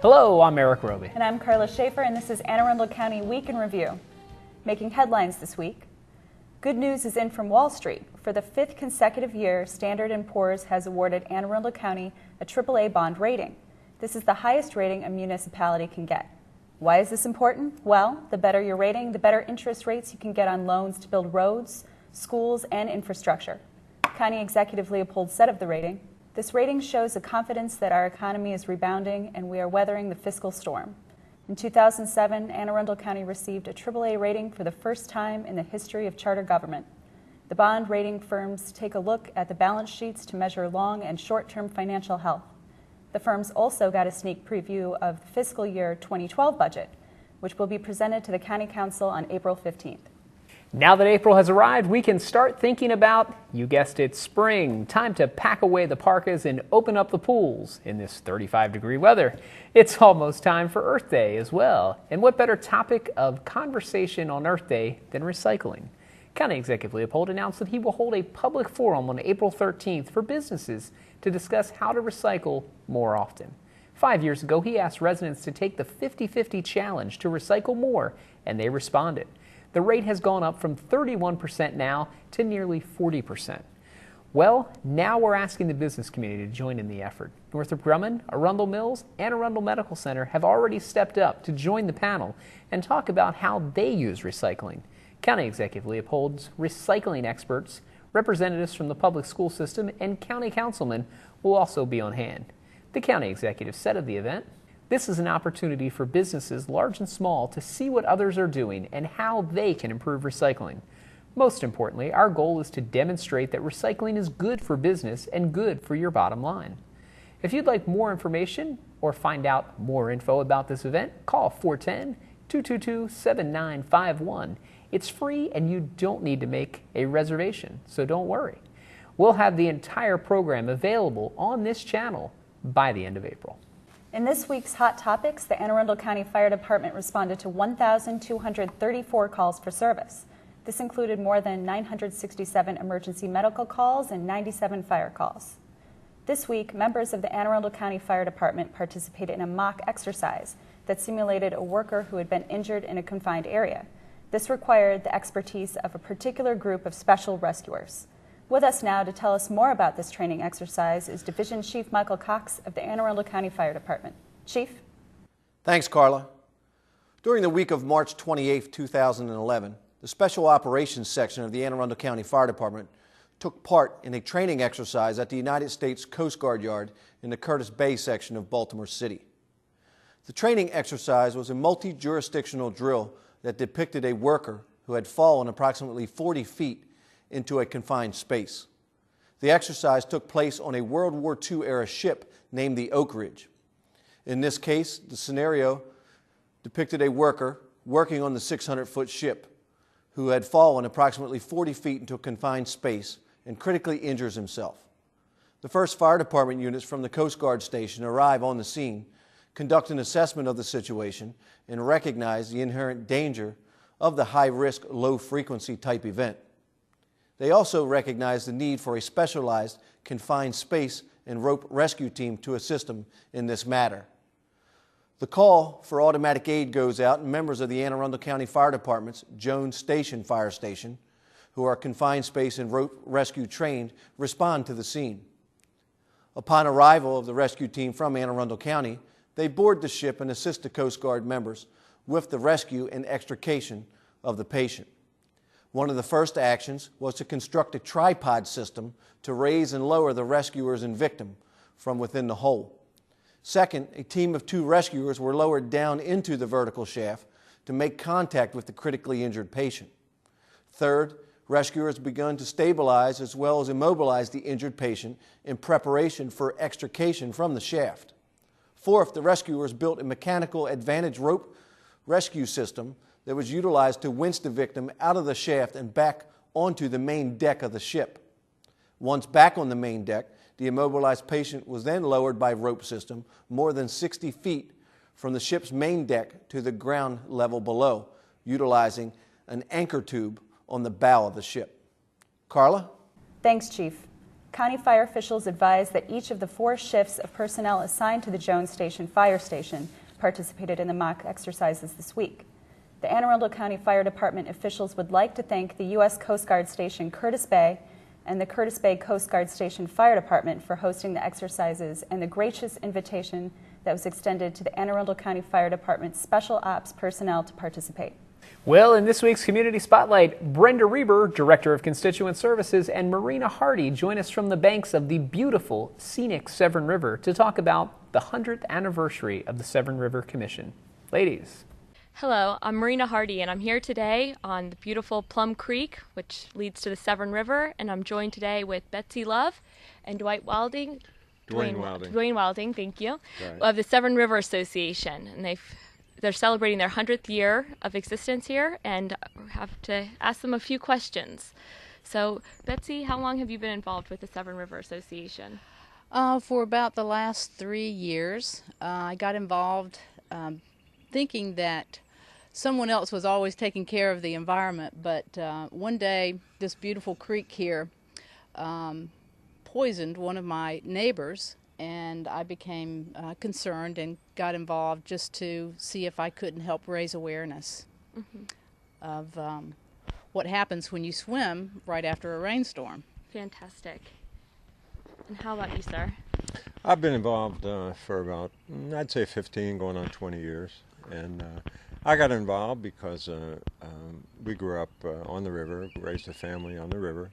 Hello, I'm Erik Robey. And I'm Karla Schaffer, and this is Anne Arundel County Week in Review. Making headlines this week. Good news is in from Wall Street. For the 5th consecutive year, Standard & Poor's has awarded Anne Arundel County a AAA bond rating. This is the highest rating a municipality can get. Why is this important? Well, the better your rating, the better interest rates you can get on loans to build roads, schools, and infrastructure. County Executive Leopold said of the rating, "This rating shows a confidence that our economy is rebounding and we are weathering the fiscal storm." In 2007, Anne Arundel County received a AAA rating for the first time in the history of charter government. The bond rating firms take a look at the balance sheets to measure long and short-term financial health. The firms also got a sneak preview of the fiscal year 2012 budget, which will be presented to the County Council on April 15th. Now that April has arrived, we can start thinking about, you guessed it, spring. Time to pack away the parkas and open up the pools in this 35-degree weather. It's almost time for Earth Day as well. And what better topic of conversation on Earth Day than recycling? County Executive Leopold announced that he will hold a public forum on April 13th for businesses to discuss how to recycle more often. 5 years ago, he asked residents to take the 50-50 challenge to recycle more, and they responded. The rate has gone up from 31% now to nearly 40%. Well, now we're asking the business community to join in the effort. Northrop Grumman, Arundel Mills, and Arundel Medical Center have already stepped up to join the panel and talk about how they use recycling. County Executive Leopold's recycling experts, representatives from the public school system, and county councilmen will also be on hand. The county executive said of the event, "This is an opportunity for businesses large and small to see what others are doing and how they can improve recycling. Most importantly, our goal is to demonstrate that recycling is good for business and good for your bottom line." If you'd like more information or find out more info about this event, call 410-222-7951. It's free and you don't need to make a reservation, so don't worry. We'll have the entire program available on this channel by the end of April. In this week's Hot Topics, the Anne Arundel County Fire Department responded to 1,234 calls for service. This included more than 967 emergency medical calls and 97 fire calls. This week, members of the Anne Arundel County Fire Department participated in a mock exercise that simulated a worker who had been injured in a confined area. This required the expertise of a particular group of special rescuers. With us now to tell us more about this training exercise is Division Chief Michael Cox of the Anne Arundel County Fire Department. Chief? Thanks, Karla. During the week of March 28, 2011, the Special Operations Section of the Anne Arundel County Fire Department took part in a training exercise at the United States Coast Guard Yard in the Curtis Bay section of Baltimore City. The training exercise was a multi-jurisdictional drill that depicted a worker who had fallen approximately 40 feet into a confined space. The exercise took place on a World War II era ship named the Oak Ridge. In this case, the scenario depicted a worker working on the 600-foot ship who had fallen approximately 40 feet into a confined space and critically injures himself. The first fire department units from the Coast Guard station arrive on the scene, conduct an assessment of the situation, and recognize the inherent danger of the high-risk, low-frequency type event. They also recognize the need for a specialized, confined space and rope rescue team to assist them in this matter. The call for automatic aid goes out, and members of the Anne Arundel County Fire Department's Jones Station Fire Station, who are confined space and rope rescue trained, respond to the scene. Upon arrival of the rescue team from Anne Arundel County, they board the ship and assist the Coast Guard members with the rescue and extrication of the patient. One of the first actions was to construct a tripod system to raise and lower the rescuers and victim from within the hole. Second, a team of 2 rescuers were lowered down into the vertical shaft to make contact with the critically injured patient. Third, rescuers begun to stabilize as well as immobilize the injured patient in preparation for extrication from the shaft. Fourth, the rescuers built a mechanical advantage rope rescue system that was utilized to winch the victim out of the shaft and back onto the main deck of the ship. Once back on the main deck, the immobilized patient was then lowered by rope system more than 60 feet from the ship's main deck to the ground level below, utilizing an anchor tube on the bow of the ship. Karla? Thanks, Chief. County fire officials advised that each of the 4 shifts of personnel assigned to the Jones Station Fire Station participated in the mock exercises this week. The Anne Arundel County Fire Department officials would like to thank the U.S. Coast Guard Station Curtis Bay and the Curtis Bay Coast Guard Station Fire Department for hosting the exercises and the gracious invitation that was extended to the Anne Arundel County Fire Department's Special Ops personnel to participate. Well, in this week's Community Spotlight, Brenda Reber, Director of Constituent Services, and Marina Hardy join us from the banks of the beautiful, scenic Severn River to talk about the 100th anniversary of the Severn River Commission. Ladies. Hello, I'm Marina Hardy, and I'm here today on the beautiful Plum Creek, which leads to the Severn River, and I'm joined today with Betsy Love and Dwayne Wilding, thank you, Right. of the Severn River Association, and they're celebrating their 100th year of existence here, and I have to ask them a few questions. So, Betsy, how long have you been involved with the Severn River Association? For about the last 3 years. I got involved thinking that someone else was always taking care of the environment, but one day this beautiful creek here poisoned one of my neighbors, and I became concerned and got involved just to see if I couldn't help raise awareness of what happens when you swim right after a rainstorm. Fantastic. And how about you, sir? I've been involved for about, I'd say 15, going on 20 years. And I got involved because we grew up on the river, raised a family on the river.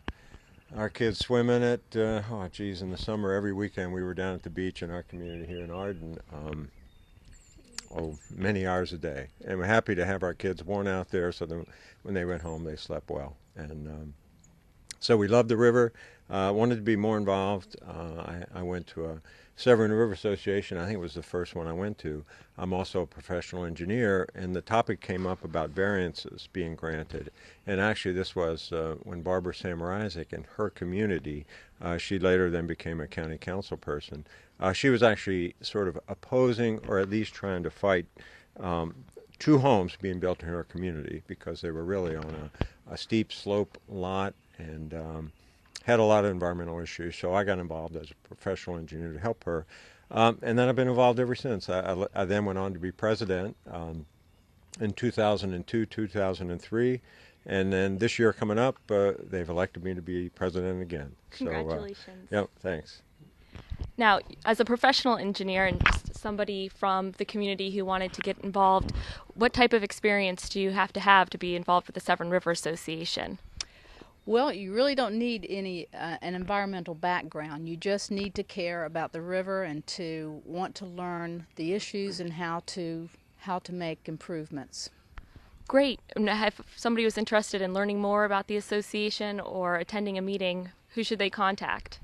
Our kids swim in it, in the summer, every weekend we were down at the beach in our community here in Arden, many hours a day. And we're happy to have our kids worn out there so that when they went home they slept well. And so we loved the river, wanted to be more involved. I went to a Severn River Association. I think it was the first one I went to. I'm also a professional engineer, and the topic came up about variances being granted. And actually this was when Barbara Samarizek in her community, she later then became a county council person. She was actually sort of opposing, or at least trying to fight, 2 homes being built in her community because they were really on a steep slope lot and had a lot of environmental issues. So I got involved as a professional engineer to help her. And then I've been involved ever since. I then went on to be president in 2002, 2003. And then this year coming up, they've elected me to be president again. Congratulations. Yep, thanks. Now, as a professional engineer and just somebody from the community who wanted to get involved, what type of experience do you have to be involved with the Severn River Association? Well, you really don't need an environmental background. You just need to care about the river and to want to learn the issues and how to make improvements. Great. If somebody was interested in learning more about the association or attending a meeting, who should they contact?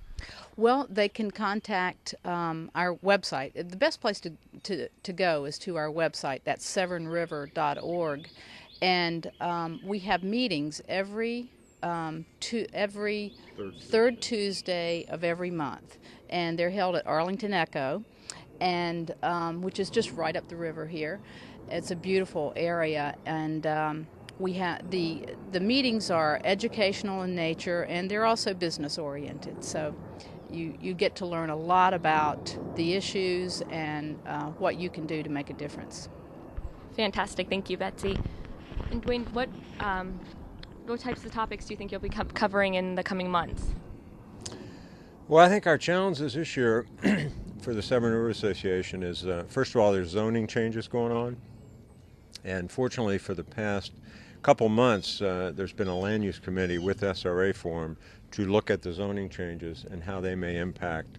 Well, they can contact our website. The best place to go is to our website. That's severnriver.org. And we have meetings every third Tuesday of every month, and they're held at Arlington Echo, and which is just right up the river here. It's a beautiful area, and we have the meetings are educational in nature, and they're also business oriented. So you get to learn a lot about the issues and what you can do to make a difference. Fantastic. Thank you, Betsy. And Dwayne, what types of topics do you think you'll be covering in the coming months? Well, I think our challenges this year for the Severn River Association is, first of all, there's zoning changes going on. And fortunately for the past couple months, there's been a land use committee with SRA formed to look at the zoning changes and how they may impact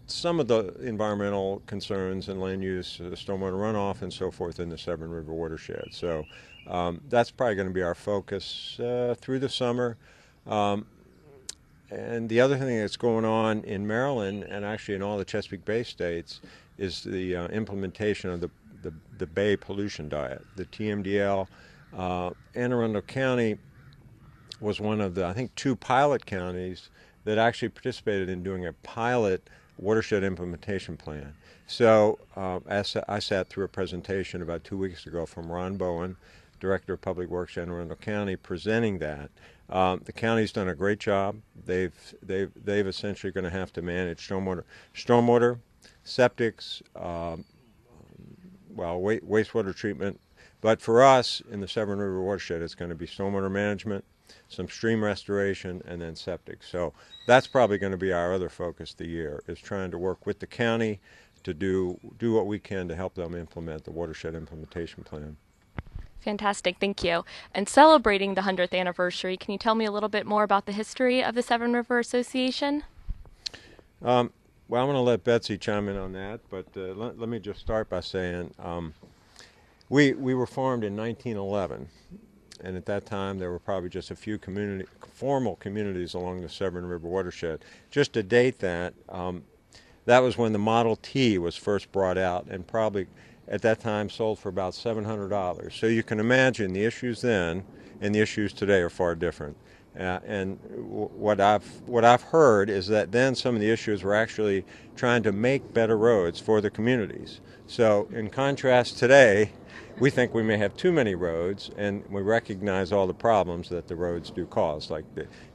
some of the environmental concerns and land use, stormwater runoff, and so forth in the Severn River watershed. So that's probably going to be our focus through the summer. And the other thing that's going on in Maryland and actually in all the Chesapeake Bay states is the implementation of the Bay pollution diet, the TMDL. Anne Arundel County was one of the, I think, 2 pilot counties that actually participated in doing a pilot watershed implementation plan. So I sat through a presentation about 2 weeks ago from Ron Bowen, Director of Public Works, Anne Arundel County, presenting that. The county's done a great job. They've essentially going to have to manage stormwater, septics, wastewater treatment. But for us in the Severn River watershed, it's going to be stormwater management, some stream restoration, and then septic. So that's probably going to be our other focus of the year, is trying to work with the county to do what we can to help them implement the watershed implementation plan. Fantastic, thank you. And celebrating the 100th anniversary, can you tell me a little bit more about the history of the Severn River Association? Well, I'm going to let Betsy chime in on that, but let me just start by saying we were formed in 1911, and at that time there were probably just a few formal communities along the Severn River watershed. Just to date that, that was when the Model T was first brought out, and probably at that time sold for about $700. So you can imagine the issues then and the issues today are far different. And what I've heard is that then some of the issues were actually trying to make better roads for the communities. So in contrast today, we think we may have too many roads, and we recognize all the problems that the roads do cause, like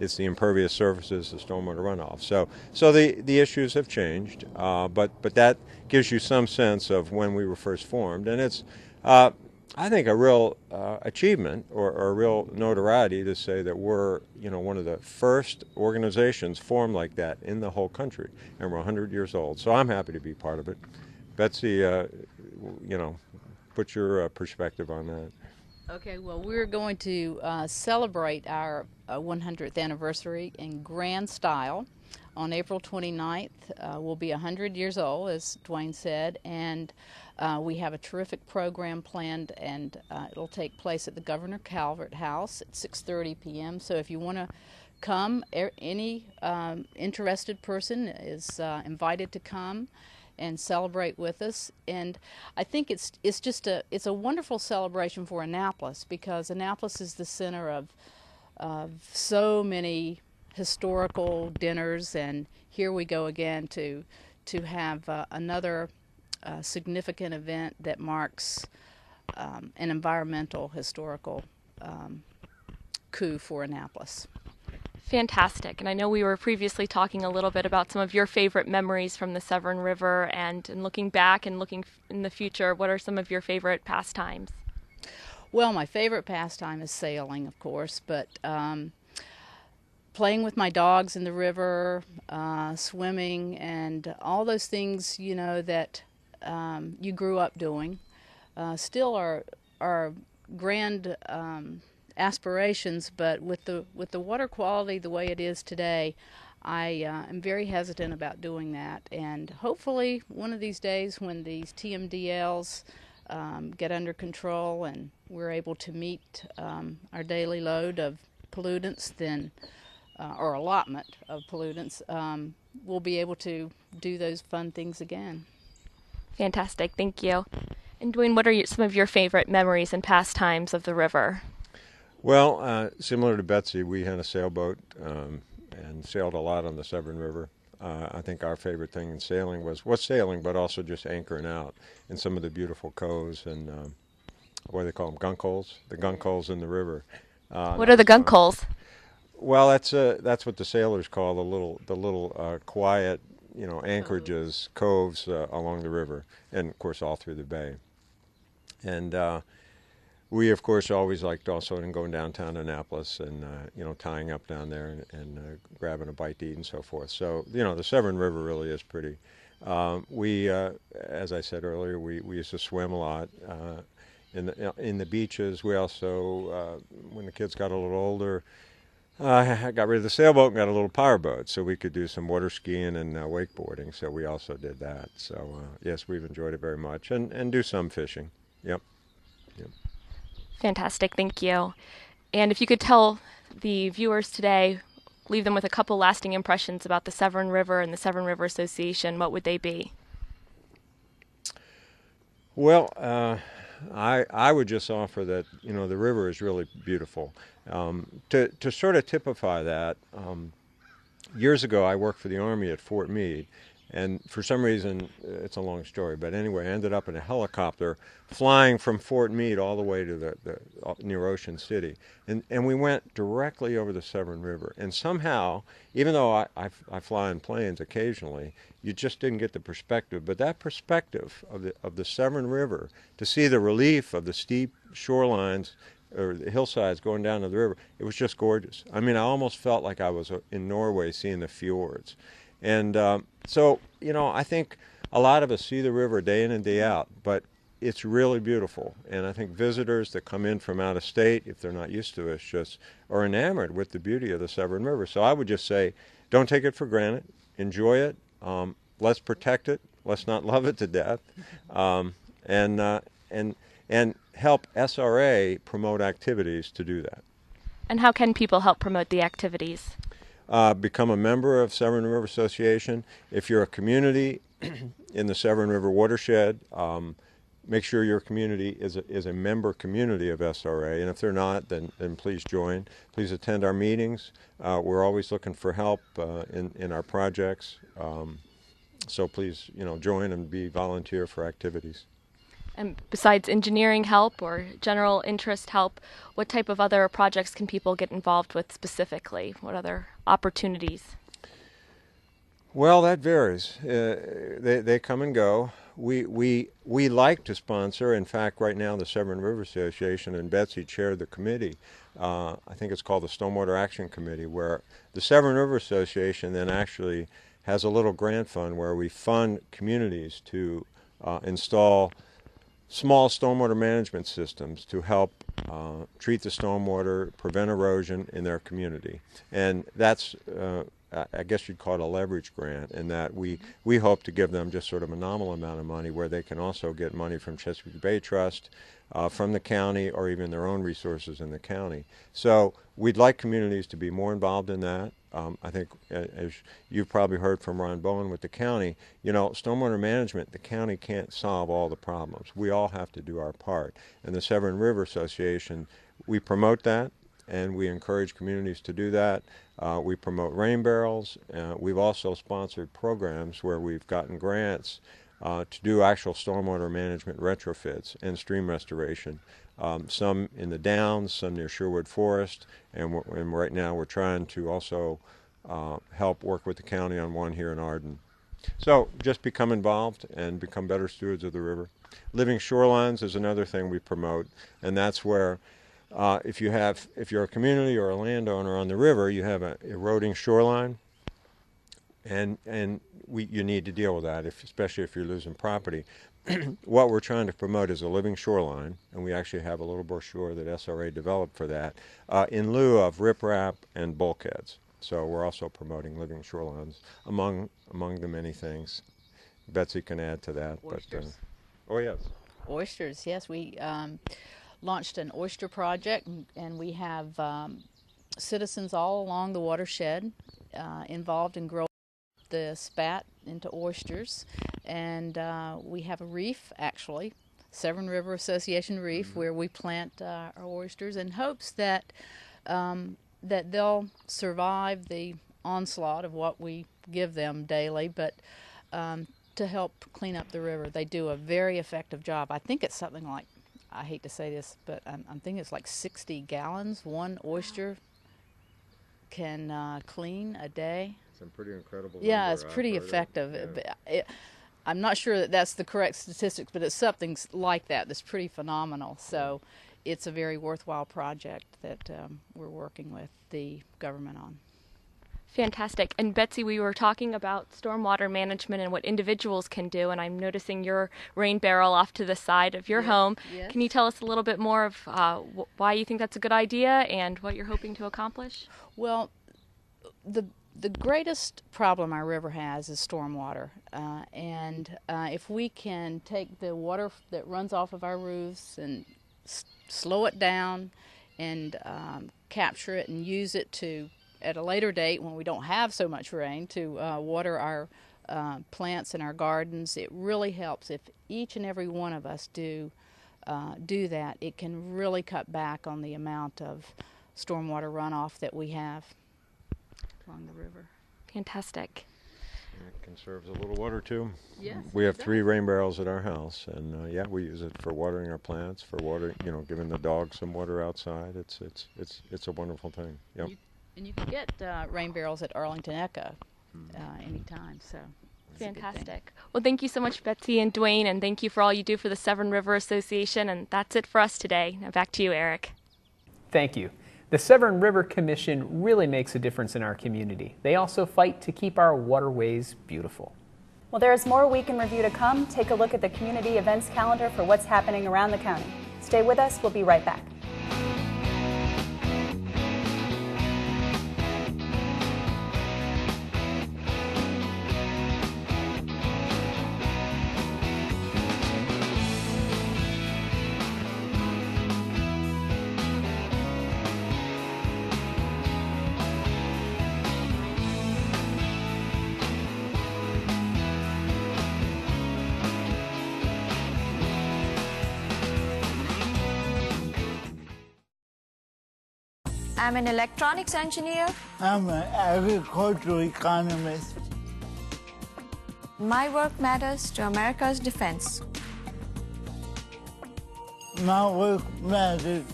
it's the impervious surfaces, the stormwater runoff. So the issues have changed, but that gives you some sense of when we were first formed, and it's I think a real achievement or a real notoriety to say that we're one of the first organizations formed like that in the whole country, and we're 100 years old. So I'm happy to be part of it. Betsy, put your perspective on that. Okay, well, we're going to celebrate our 100th anniversary in grand style. On April 29th, we'll be 100 years old, as Dwayne said, and we have a terrific program planned, and it'll take place at the Governor Calvert House at 6:30 p.m. So if you want to come, any interested person is invited to come and celebrate with us. And I think it's a wonderful celebration for Annapolis, because Annapolis is the center of so many historical dinners, and here we go again to have another significant event that marks an environmental historical coup for Annapolis. Fantastic. And I know we were previously talking a little bit about some of your favorite memories from the Severn River, and looking back and looking in the future, what are some of your favorite pastimes? Well, my favorite pastime is sailing, of course, but playing with my dogs in the river, swimming, and all those things, that you grew up doing, still are grand aspirations, but with the water quality the way it is today, I am very hesitant about doing that. And hopefully one of these days, when these TMDLs get under control and we're able to meet our daily load of pollutants, then or allotment of pollutants, we'll be able to do those fun things again. Fantastic, thank you. And Dwayne, what are some of your favorite memories and pastimes of the river? Well, similar to Betsy, we had a sailboat and sailed a lot on the Severn River. I think our favorite thing in sailing was sailing, but also just anchoring out in some of the beautiful coves and what do they call them, gunk holes? The gunk holes in the river. What are the gunk holes? Well, that's what the sailors call the little quiet, anchorages, coves along the river, and of course all through the bay. And we, of course, always liked also going downtown Annapolis and, tying up down there and grabbing a bite to eat and so forth. So, the Severn River really is pretty. We, as I said earlier, we used to swim a lot in the beaches. We also, when the kids got a little older, I got rid of the sailboat and got a little powerboat so we could do some water skiing and wakeboarding. So we also did that. So, yes, we've enjoyed it very much, and do some fishing. Yep. Fantastic, thank you. And if you could tell the viewers today, leave them with a couple lasting impressions about the Severn River and the Severn River Association, what would they be? Well, I would just offer that, the river is really beautiful. To sort of typify that, years ago I worked for the Army at Fort Meade, And for some reason, it's a long story, but anyway, I ended up in a helicopter flying from Fort Meade all the way to the near Ocean City. And we went directly over the Severn River. And somehow, even though I fly in planes occasionally, you just didn't get the perspective. But that perspective of the Severn River, to see the relief of the steep shorelines or the hillsides going down to the river, it was just gorgeous. I mean, I almost felt like I was in Norway seeing the fjords. And so, you know, I think a lot of us see the river day in and day out, but it's really beautiful. And I think visitors that come in from out of state, if they're not used to it, just are enamored with the beauty of the Severn River. So I would just say, don't take it for granted. Enjoy it. Let's protect it. Let's not love it to death. And help SRA promote activities to do that. And how can people help promote the activities? Become a member of Severn River Association. If you're a community in the Severn River watershed, make sure your community is a member community of SRA. And if they're not, then please join. Please attend our meetings. We're always looking for help in our projects. So please, you know, join and be volunteer for activities. And besides engineering help or general interest help, what type of other projects can people get involved with specifically? What other opportunities? Well, that varies. They come and go. We like to sponsor. In fact, right now the Severn River Association and Betsy chaired the committee. I think it's called the Stormwater Action Committee, where the Severn River Association then actually has a little grant fund where we fund communities to install small stormwater management systems to help treat the stormwater, prevent erosion in their community. And that's, I guess you'd call it a leverage grant, in that we hope to give them just sort of a nominal amount of money where they can also get money from Chesapeake Bay Trust, from the county, or even their own resources in the county. So we'd like communities to be more involved in that. I think, as you've probably heard from Ron Bowen with the county, you know, stormwater management, the county can't solve all the problems. We all have to do our part. And the Severn River Association, we promote that, and we encourage communities to do that. We promote rain barrels. We've also sponsored programs where we've gotten grants to do actual stormwater management retrofits and stream restoration. Some in the Downs, some near Sherwood Forest, and right now we're trying to also help work with the county on one here in Arden. So just become involved and become better stewards of the river. Living shorelines is another thing we promote, and that's where if you're a community or a landowner on the river, you have an eroding shoreline, and you need to deal with that, especially if you're losing property. What we're trying to promote is a living shoreline, and we actually have a little brochure that SRA developed for that, in lieu of riprap and bulkheads. So we're also promoting living shorelines, among the many things. Betsy can add to that. Oysters. Oh, yes. Oysters, yes. We launched an oyster project, and we have citizens all along the watershed involved in growing the spat into oysters. And we have a reef, actually, Severn River Association reef, where we plant our oysters in hopes that that they'll survive the onslaught of what we give them daily, but to help clean up the river. They do a very effective job. I think it's something like, I hate to say this, but I'm thinking it's like 60 gallons one oyster can clean a day. Some pretty incredible. Yeah, it's pretty effective. Yeah. I'm not sure that that's the correct statistics, but it's something like that that's pretty phenomenal. So it's a very worthwhile project that we're working with the government on. Fantastic. And Betsy, we were talking about stormwater management and what individuals can do, and I'm noticing your rain barrel off to the side of your home. Yes. Can you tell us a little bit more of why you think that's a good idea and what you're hoping to accomplish? Well, the greatest problem our river has is stormwater, and if we can take the water that runs off of our roofs and slow it down and capture it and use it to, at a later date when we don't have so much rain, to water our plants in our gardens, it really helps. If each and every one of us do that, it can really cut back on the amount of stormwater runoff that we have along the river. Fantastic. It conserves a little water too. Yes, We have it 3 does. rain barrels at our house, and yeah, we use it for watering our plants, for watering, giving the dogs some water outside. It's a wonderful thing. Yep. And you can get rain barrels at Arlington Echo anytime, so. it's a good thing. Fantastic. Well, thank you so much, Betsy and Dwayne, and thank you for all you do for the Severn River Association. And that's it for us today. Now back to you, Erik. Thank you. The Severn River Commission really makes a difference in our community. They also fight to keep our waterways beautiful. Well, there is more Week in Review to come. Take a look at the community events calendar for what's happening around the county. Stay with us. We'll be right back. I'm an electronics engineer. I'm an agricultural economist. My work matters to America's defense. My work matters.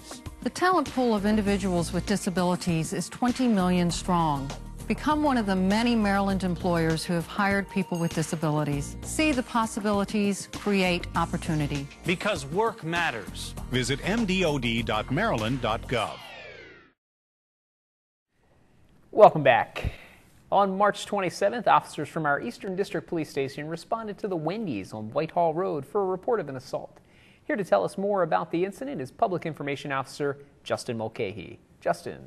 The talent pool of individuals with disabilities is 20 million strong. Become one of the many Maryland employers who have hired people with disabilities. See the possibilities, create opportunity. Because work matters. Visit mdod.maryland.gov. Welcome back. On March 27th, officers from our Eastern District Police Station responded to the Wendy's on Whitehall Road for a report of an assault. Here to tell us more about the incident is Public Information Officer Justin Mulcahy. Justin.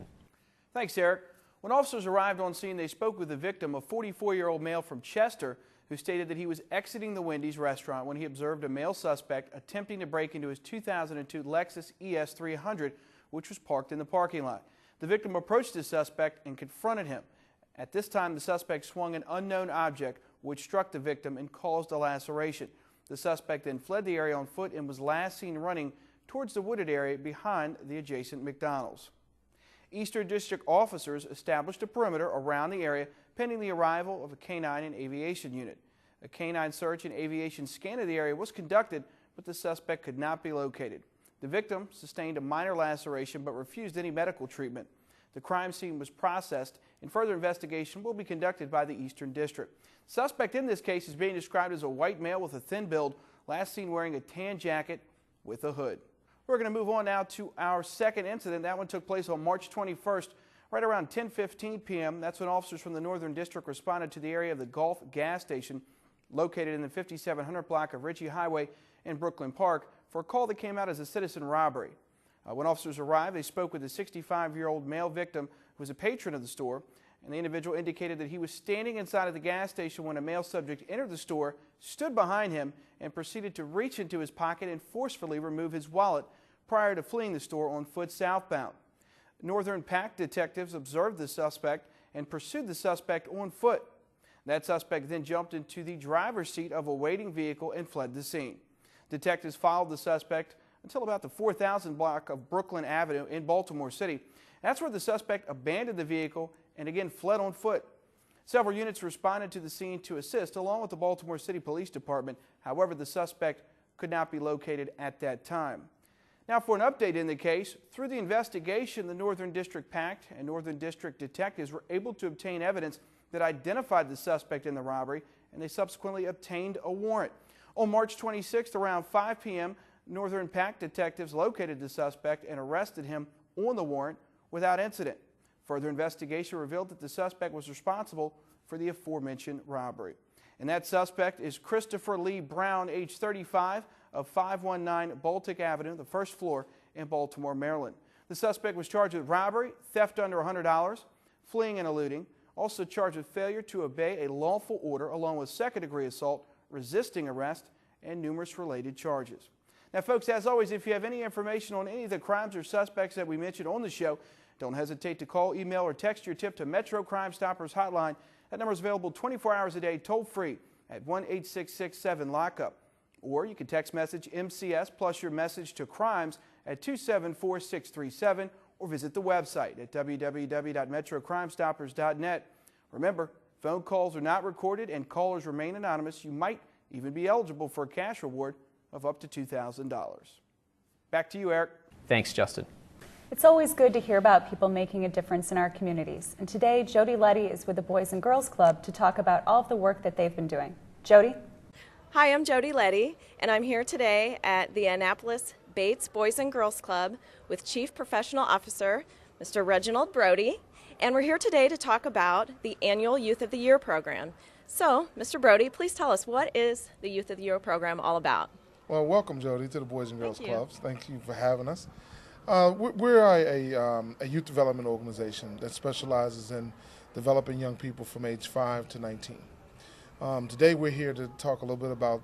Thanks, Erik. When officers arrived on scene, they spoke with the victim, a 44-year-old male from Chester, who stated that he was exiting the Wendy's restaurant when he observed a male suspect attempting to break into his 2002 Lexus ES 300, which was parked in the parking lot. The victim approached the suspect and confronted him. At this time, the suspect swung an unknown object, which struck the victim and caused a laceration. The suspect then fled the area on foot and was last seen running towards the wooded area behind the adjacent McDonald's. Eastern District officers established a perimeter around the area pending the arrival of a canine and aviation unit. A canine search and aviation scan of the area was conducted, but the suspect could not be located. The victim sustained a minor laceration but refused any medical treatment. The crime scene was processed and further investigation will be conducted by the Eastern District. Suspect in this case is being described as a white male with a thin build, last seen wearing a tan jacket with a hood. We're going to move on now to our second incident. That one took place on March 21st, right around 10:15 p.m. That's when officers from the Northern District responded to the area of the Gulf gas station located in the 5700 block of Ritchie Highway in Brooklyn Park for a call that came out as a citizen robbery. When officers arrived, they spoke with a 65-year-old male victim who was a patron of the store, and the individual indicated that he was standing inside of the gas station when a male subject entered the store, stood behind him, and proceeded to reach into his pocket and forcefully remove his wallet prior to fleeing the store on foot southbound. Northern PAC detectives observed the suspect and pursued the suspect on foot. That suspect then jumped into the driver's seat of a waiting vehicle and fled the scene. Detectives followed the suspect until about the 4000 block of Brooklyn Avenue in Baltimore City. That's where the suspect abandoned the vehicle and again fled on foot. Several units responded to the scene to assist, along with the Baltimore City Police Department. However, the suspect could not be located at that time. Now for an update in the case, through the investigation, the Northern District PAC and Northern District detectives were able to obtain evidence that identified the suspect in the robbery, and they subsequently obtained a warrant. On March 26th, around 5 p.m., Northern PAC detectives located the suspect and arrested him on the warrant without incident. Further investigation revealed that the suspect was responsible for the aforementioned robbery. And that suspect is Christopher Lee Brown, age 35, of 519 Baltic Avenue, the first floor in Baltimore, Maryland. The suspect was charged with robbery, theft under $100, fleeing and eluding, also charged with failure to obey a lawful order, along with second-degree assault, resisting arrest, and numerous related charges. Now, folks, as always, if you have any information on any of the crimes or suspects that we mentioned on the show, don't hesitate to call, email, or text your tip to Metro Crime Stoppers hotline. That number is available 24 hours a day, toll-free at 1-866-7-LOCK-UP. Or you can text message MCS plus your message to crimes at 274-637, or visit the website at www.metrocrimestoppers.net. Remember, Phone calls are not recorded and callers remain anonymous. You might even be eligible for a cash reward of up to $2,000. Back to you, Eric. Thanks, Justin. It's always good to hear about people making a difference in our communities. And today, Jody Letty is with the Boys and Girls Club to talk about all of the work that they've been doing. Jody? Hi, I'm Jody Letty, and I'm here today at the Annapolis Bates Boys and Girls Club with Chief Professional Officer, Mr. Reginald Brody. And we're here today to talk about the annual Youth of the Year program. So, Mr. Brody, please tell us, what is the Youth of the Year program all about? Well, welcome, Jody, to the Boys and Girls Clubs. Thank you for having us. We're a youth development organization that specializes in developing young people from age 5 to 19. Today we're here to talk a little bit about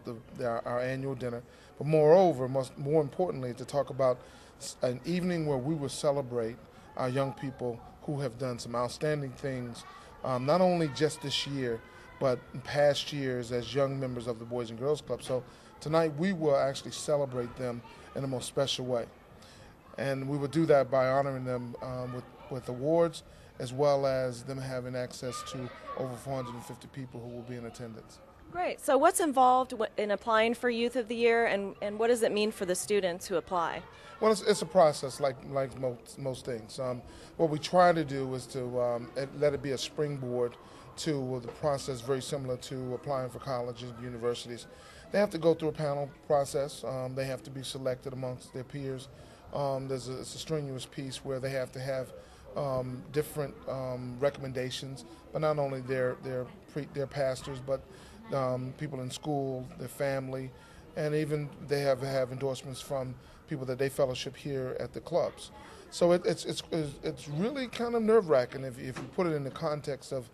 our annual dinner, but moreover, more importantly, to talk about an evening where we will celebrate our young people who have done some outstanding things, not only just this year, but in past years as young members of the Boys and Girls Club. So tonight we will actually celebrate them in the most special way. And we will do that by honoring them with awards, as well as them having access to over 450 people who will be in attendance. Great. So what's involved in applying for Youth of the Year, and what does it mean for the students who apply? Well, it's a process like most things. What we try to do is to let it be a springboard to the process very similar to applying for colleges and universities. They have to go through a panel process. They have to be selected amongst their peers. It's a strenuous piece where they have to have different recommendations, but not only their pastors, but people in school, their family, and even they have endorsements from people that they fellowship here at the clubs. So it's really kind of nerve-wracking if you put it in the context of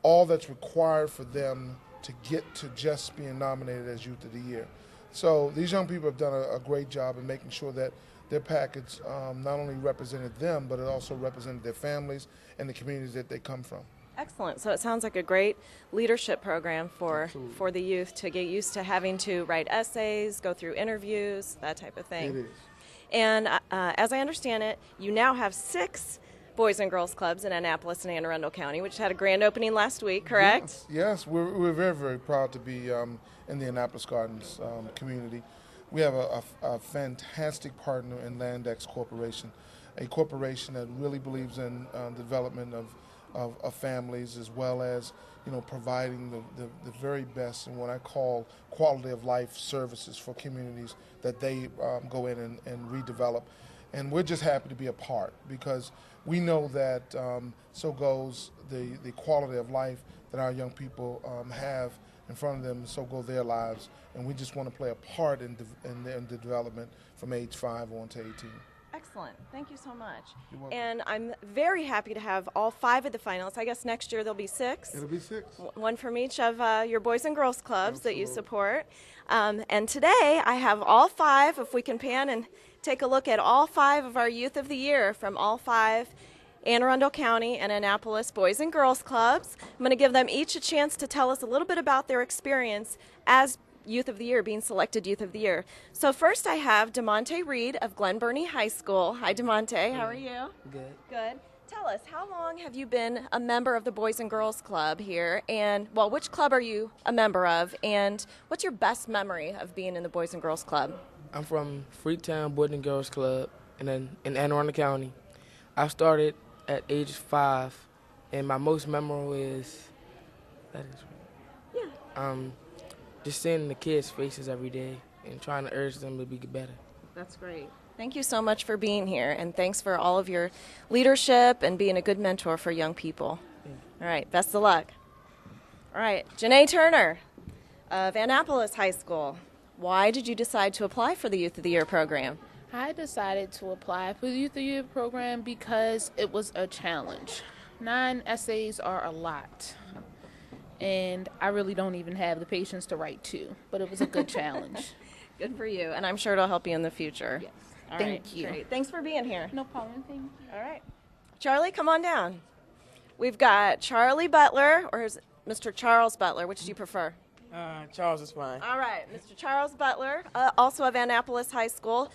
all that's required for them to get to just being nominated as Youth of the Year. So these young people have done a great job in making sure that their package not only represented them, but it also represented their families and the communities that they come from. Excellent. So it sounds like a great leadership program for the youth to get used to having to write essays, go through interviews, that type of thing. It is. And as I understand it, you now have 6 Boys and Girls Clubs in Annapolis and Anne Arundel County, which had a grand opening last week, correct? Yes. We're very, very proud to be in the Annapolis Gardens community. We have a fantastic partner in Landex Corporation, a corporation that really believes in the development of families, as well as providing the very best in what I call quality of life services for communities that they go in and redevelop. And we're just happy to be a part, because we know that so goes the quality of life that our young people have in front of them, and so go their lives. And we just want to play a part in the development from age 5 on to 18. Excellent. Thank you so much. You're welcome. And I'm very happy to have all 5 of the finalists. I guess next year there'll be 6. It'll be 6. One from each of your Boys and Girls Clubs that you support. And today I have all 5, if we can pan and take a look at all 5 of our Youth of the Year from all 5 Anne Arundel County and Annapolis Boys and Girls Clubs. I'm going to give them each a chance to tell us a little bit about their experience as Youth of the Year, being selected Youth of the Year. So first I have DeMonte Reed of Glen Burnie High School. Hi, DeMonte. How are you? Good. Good. Tell us, how long have you been a member of the Boys and Girls Club here? And, well, which club are you a member of? And what's your best memory of being in the Boys and Girls Club? I'm from Freetown Boys and Girls Club in Anne Arundel County. I started at age 5, and my most memorable is just seeing the kids' faces every day and trying to urge them to be better. That's great. Thank you so much for being here, and thanks for all of your leadership and being a good mentor for young people. All right, best of luck. All right, Janae Turner of Annapolis High School. Why did you decide to apply for the Youth of the Year program? I decided to apply for the Youth of the Year program because it was a challenge. 9 essays are a lot, and I really don't even have the patience to write 2, but it was a good challenge. Good for you, and I'm sure it'll help you in the future. Yes. All Thank right, you. Great. Thanks for being here. No problem. Thank you. All right. Charlie, come on down. We've got Charlie Butler, or is it Mr. Charles Butler? Which do you prefer? Charles is fine. All right, Mr. Charles Butler, also of Annapolis High School.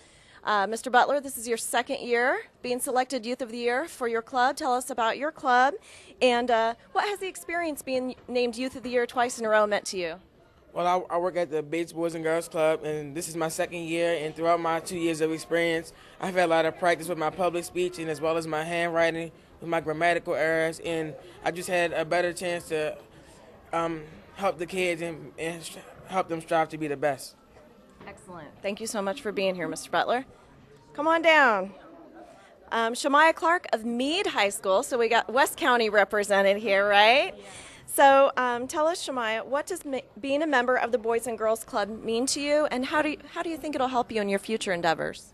Mr. Butler, this is your second year being selected Youth of the Year for your club. Tell us about your club, and what has the experience being named Youth of the Year twice in a row meant to you? Well, I work at the Bates Boys and Girls Club, and this is my second year, and throughout my 2 years of experience, I've had a lot of practice with my public speech and as well as my handwriting, with my grammatical errors, and I just had a better chance to help the kids and help them strive to be the best. Excellent. Thank you so much for being here, Mr. Butler. Come on down. Shemaiah Clark of Meade High School. So we got West County represented here, right? Yeah. So tell us, Shemaiah, what does being a member of the Boys and Girls Club mean to you, and how do you think it'll help you in your future endeavors?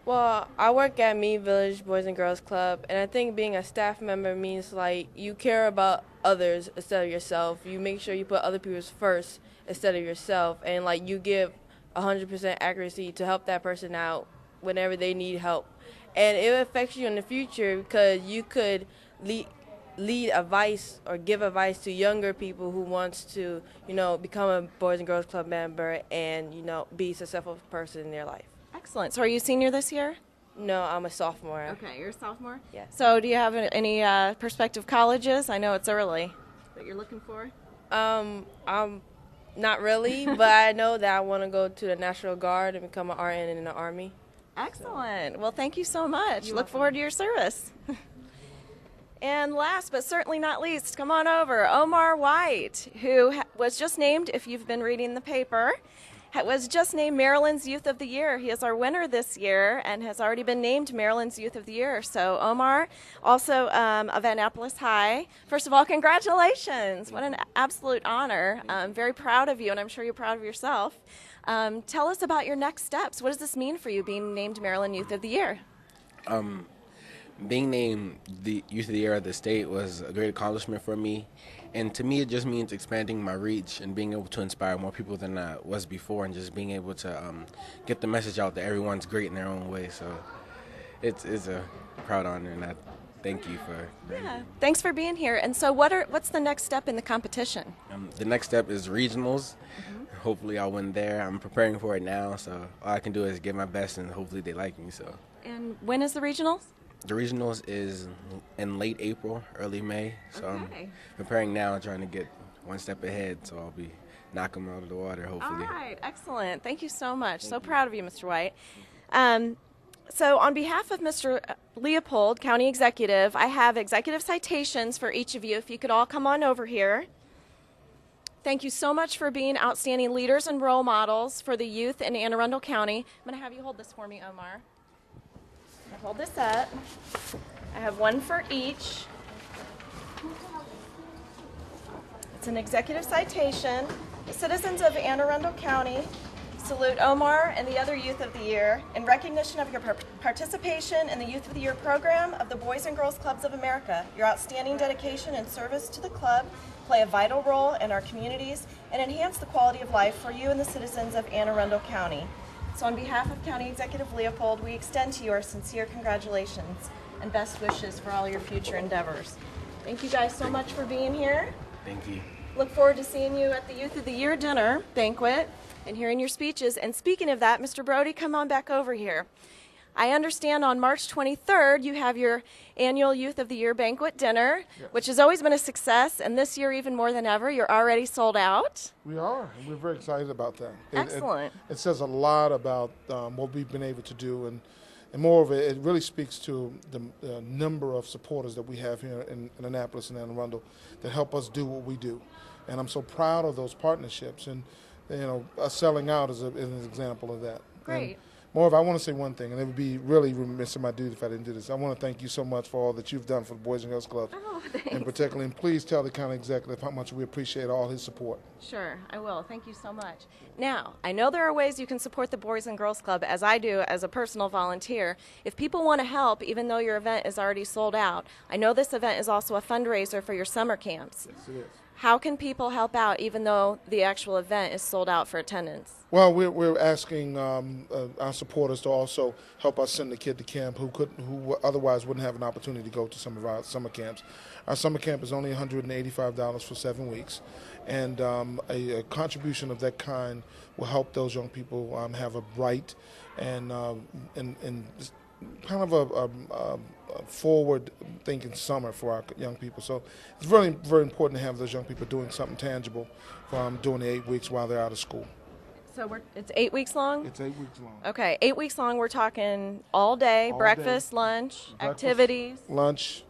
Well, I work at Meade Village Boys and Girls Club, and I think being a staff member means like you care about others instead of yourself. You make sure you put other people first instead of yourself, and like you give 100% accuracy to help that person out whenever they need help. And it affects you in the future because you could lead advice or give advice to younger people who wants to, become a Boys and Girls Club member and, be a successful person in their life. Excellent. So are you a senior this year? No, I'm a sophomore. Okay, you're a sophomore? Yes. So do you have any prospective colleges? I know it's early. That you're looking for? I'm not really, but I know that I want to go to the National Guard and become an RN in the Army. Excellent. Well, thank you so much. Look forward to your service. And last but certainly not least, come on over, Omar White, who was just named, if you've been reading the paper, was just named Maryland's Youth of the Year. He is our winner this year and has already been named Maryland's Youth of the Year. So Omar, also of Annapolis High, first of all, congratulations. What an absolute honor. I'm very proud of you, and I'm sure you're proud of yourself. Tell us about your next steps. What does this mean for you, being named Maryland Youth of the Year? Being named the Youth of the Year of the state was a great accomplishment for me. And to me, it just means expanding my reach and being able to inspire more people than I was before, and just being able to get the message out that everyone's great in their own way. So it's a proud honor, and I thank you for thanks for being here. And so what's the next step in the competition? The next step is regionals. Hopefully I'll win there. I'm preparing for it now, so all I can do is give my best, and hopefully they like me. So. And when is the regionals? The regionals is in late April, early May. So I'm preparing now, trying to get one step ahead, so I'll be knocking them out of the water, hopefully. All right, excellent. Thank you so much. So proud of you, Mr. White. So on behalf of Mr. Leopold, County Executive, I have executive citations for each of you. If you could all come on over here. Thank you so much for being outstanding leaders and role models for the youth in Anne Arundel County. I'm going to have you hold this for me, Omar. Hold this up. I have one for each. It's an executive citation. The citizens of Anne Arundel County salute Omar and the other Youth of the Year in recognition of your participation in the Youth of the Year program of the Boys and Girls Clubs of America. Your outstanding dedication and service to the club play a vital role in our communities and enhance the quality of life for you and the citizens of Anne Arundel County. So on behalf of County Executive Leopold, we extend to you our sincere congratulations and best wishes for all your future endeavors. Thank you guys so much for being here. Thank you. Look forward to seeing you at the Youth of the Year dinner banquet and hearing your speeches. And speaking of that, Mr. Brody, come on back over here. I understand on March 23rd you have your annual Youth of the Year banquet dinner, which has always been a success, and this year even more than ever, you're already sold out. We are, and we're very excited about that. Excellent. It says a lot about what we've been able to do, and moreover, it really speaks to the number of supporters that we have here in Annapolis and Anne Arundel that help us do what we do. And I'm so proud of those partnerships, and us selling out is an example of that. Great. And moreover, I want to say one thing, and it would be really remiss in my duty if I didn't do this. I want to thank you so much for all that you've done for the Boys and Girls Club. Oh, thanks. And particularly, and please tell the county executive how much we appreciate all his support. Sure, I will. Thank you so much. Now, I know there are ways you can support the Boys and Girls Club, as I do as a personal volunteer. If people want to help, even though your event is already sold out, I know this event is also a fundraiser for your summer camps. Yes, it is. How can people help out even though the actual event is sold out for attendance? Well, we're asking our supporters to also help us send the kid to camp who otherwise wouldn't have an opportunity to go to some of our summer camps. Our summer camp is only $185 for 7 weeks, And a contribution of that kind will help those young people have a bright and kind of a forward-thinking summer for our young people. So it's very, very important to have those young people doing something tangible during the 8 weeks while they're out of school. So it's 8 weeks long? It's 8 weeks long. Okay, 8 weeks long. We're talking all day, breakfast, lunch, activities. Lunch,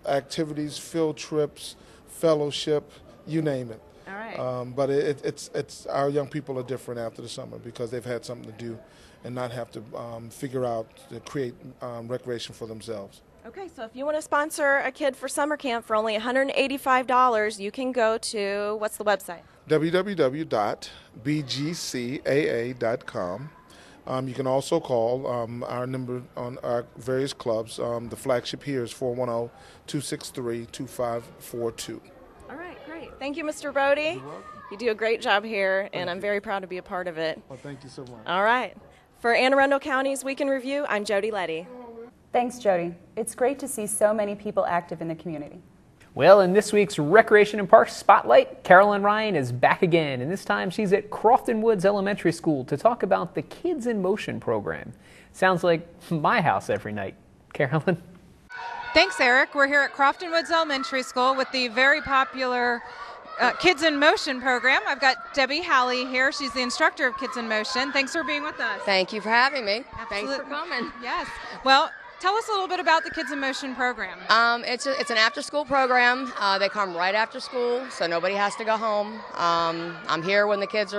activities, field trips, fellowship, you name it. All right. But it's our young people are different after the summer because they've had something to do and not have to figure out to create recreation for themselves. Okay, so if you want to sponsor a kid for summer camp for only $185, you can go to, what's the website? www.bgcaa.com. You can also call our number on our various clubs. The flagship here is 410-263-2542. All right, great. Thank you, Mr. Robey. You're welcome. You do a great job here, and I'm very proud to be a part of it. Well, thank you so much. All right. For Anne Arundel County's Week in Review, I'm Jody Letty. Thanks, Jody. It's great to see so many people active in the community. Well, in this week's Recreation and Parks Spotlight, Carolyn Ryan is back again, and this time she's at Crofton Woods Elementary School to talk about the Kids in Motion program. Sounds like my house every night. Carolyn? Thanks, Erik. We're here at Crofton Woods Elementary School with the very popular Kids in Motion program. I've got Debbie Halley here. She's the instructor of Kids in Motion. Thanks for being with us. Thank you for having me. Absolutely. Thanks for coming. Yes. Well, tell us a little bit about the Kids in Motion program. It's an after-school program. They come right after school, so nobody has to go home. I'm here when they get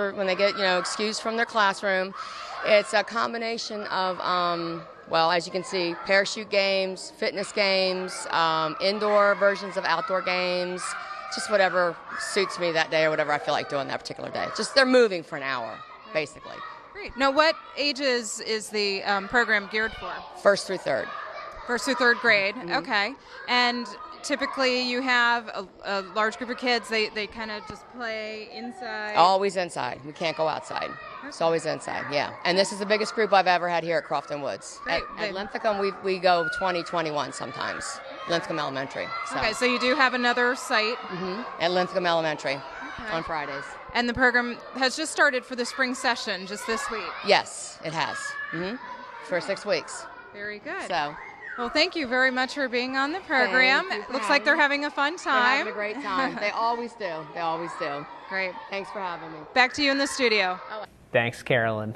excused from their classroom. It's a combination of well, as you can see, parachute games, fitness games, indoor versions of outdoor games, just whatever suits me that day or whatever I feel like doing that particular day. Just they're moving for an hour, basically. Great. Now, what ages is the program geared for? First through third. First through third grade. Mm-hmm. Okay. And typically you have a large group of kids. They kind of just play inside. Always inside. We can't go outside. Okay. It's always inside, yeah. And this is the biggest group I've ever had here at Crofton Woods. At Linthicum, we go 20, 21 sometimes. Linthicum Elementary. So. Okay, so you do have another site. Mm-hmm. At Linthicum Elementary on Fridays. And the program has just started for the spring session just this week. Yes, it has. Mm-hmm. For 6 weeks. Very good. So. Well, thank you very much for being on the program. Looks like they're having a fun time. They're having a great time. They always do. They always do. Great. Thanks for having me. Back to you in the studio. Thanks, Carolyn.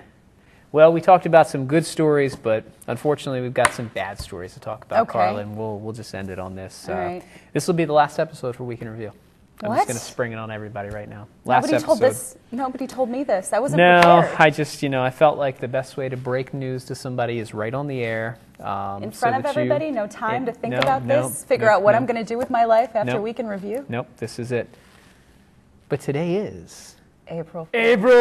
Well, we talked about some good stories, but unfortunately we've got some bad stories to talk about, Karla, and we'll just end it on this. All right. This will be the last episode for Week in Review. I'm just going to spring it on everybody right now. Nobody told me this. I wasn't prepared. prepared. I just, I felt like the best way to break news to somebody is right on the air. In front of everybody? No time to think about this? Figure out what I'm going to do with my life after Week in Review? Nope, this is it. But today is... April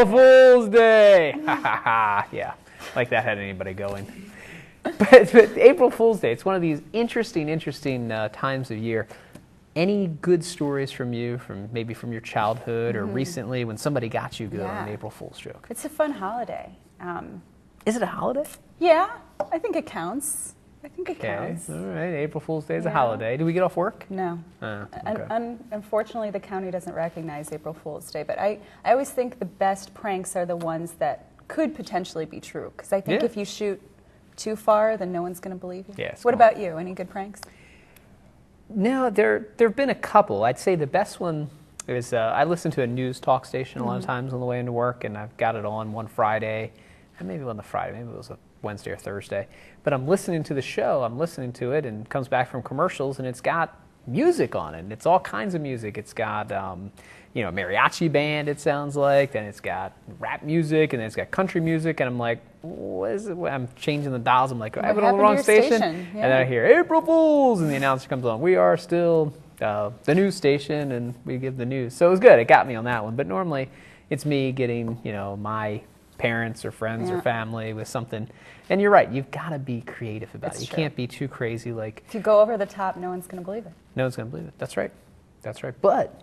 Fool's Day! Ha ha ha! Yeah, like that had anybody going. But April Fool's Day, it's one of these interesting times of year. Any good stories from you, maybe from your childhood or recently when somebody got you good on an April Fool's joke? It's a fun holiday. Is it a holiday? Yeah, I think it counts. Counts. All right, April Fool's Day is a holiday. Do we get off work? No. Okay. Unfortunately, the county doesn't recognize April Fool's Day, but I always think the best pranks are the ones that could potentially be true, because I think if you shoot too far, then no one's going to believe you. Yes. What about you? Any good pranks? No, there have been a couple. I'd say the best one is I listen to a news talk station a lot of times on the way into work, and I've got it on one Friday, and maybe on the Friday, maybe it was a Wednesday or Thursday. But I'm listening to the show, I'm listening to it, and it comes back from commercials, and it's got music on it. And it's all kinds of music. It's got, mariachi band, it sounds like. Then it's got rap music, and then it's got country music. And I'm like, what is it? I'm changing the dials. I'm like, I have it on the wrong station. Yeah. And then I hear April Fools, and the announcer comes on. We are still the news station, and we give the news. So it was good. It got me on that one. But normally it's me getting, my parents or friends or family with something. And you're right, you've got to be creative about it. You can't be too crazy. Like, if you go over the top, no one's going to believe it. No one's going to believe it. That's right. That's right. But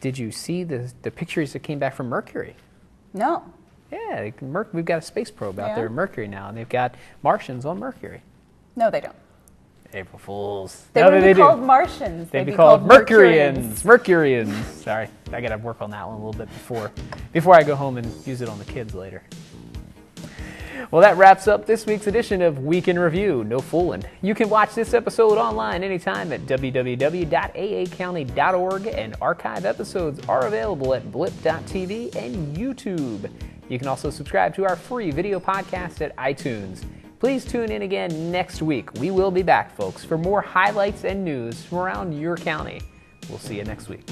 did you see the pictures that came back from Mercury? No. Yeah, we've got a space probe out there in Mercury now, and they've got Martians on Mercury. No, they don't. April Fools. They No, wouldn't be called Martians. They'd be called Mercurians. Mercurians. Sorry, I gotta work on that one a little bit before I go home and use it on the kids later. Well, that wraps up this week's edition of Week in Review. No fooling. You can watch this episode online anytime at www.aacounty.org, and archive episodes are available at blip.tv and YouTube. You can also subscribe to our free video podcast at iTunes. Please tune in again next week. We will be back, folks, for more highlights and news from around your county. We'll see you next week.